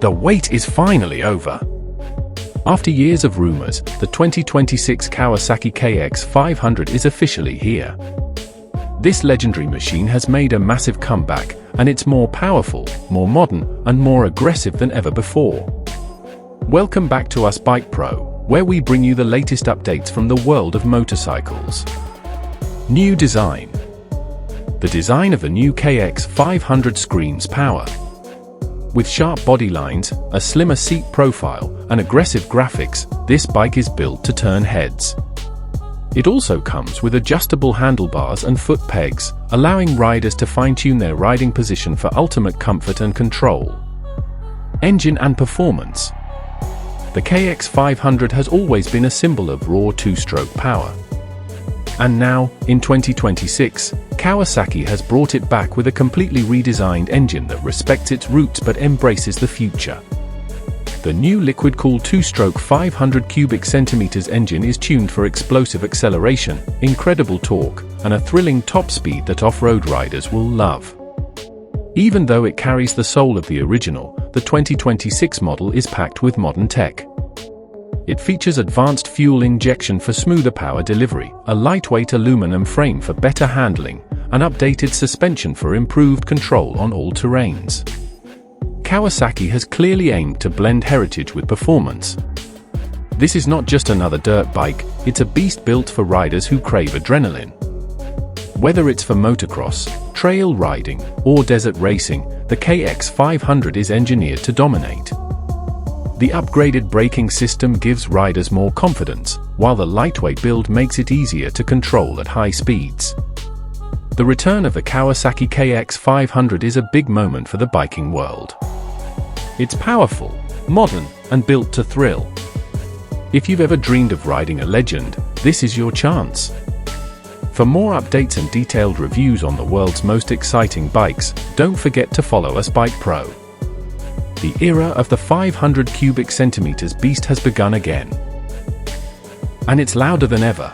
The wait is finally over. After years of rumors, the 2026 Kawasaki KX500 is officially here. This legendary machine has made a massive comeback, and it's more powerful, more modern, and more aggressive than ever before. Welcome back to Us Bike Pro, where we bring you the latest updates from the world of motorcycles. New design. The design of the new KX500 screams power. With sharp body lines, a slimmer seat profile, and aggressive graphics, this bike is built to turn heads. It also comes with adjustable handlebars and foot pegs, allowing riders to fine-tune their riding position for ultimate comfort and control. Engine and performance. The KX500 has always been a symbol of raw two-stroke power. And now, in 2026, Kawasaki has brought it back with a completely redesigned engine that respects its roots but embraces the future. The new liquid-cooled two-stroke 500 cubic centimeters engine is tuned for explosive acceleration, incredible torque, and a thrilling top speed that off-road riders will love. Even though it carries the soul of the original, the 2026 model is packed with modern tech. It features advanced fuel injection for smoother power delivery, a lightweight aluminum frame for better handling, and updated suspension for improved control on all terrains. Kawasaki has clearly aimed to blend heritage with performance. This is not just another dirt bike, it's a beast built for riders who crave adrenaline. Whether it's for motocross, trail riding, or desert racing, the KX500 is engineered to dominate. The upgraded braking system gives riders more confidence, while the lightweight build makes it easier to control at high speeds. The return of the Kawasaki KX500 is a big moment for the biking world. It's powerful, modern, and built to thrill. If you've ever dreamed of riding a legend, this is your chance. For more updates and detailed reviews on the world's most exciting bikes, don't forget to follow Us Bike Pro. The era of the 500 cubic centimeters beast has begun again. And it's louder than ever.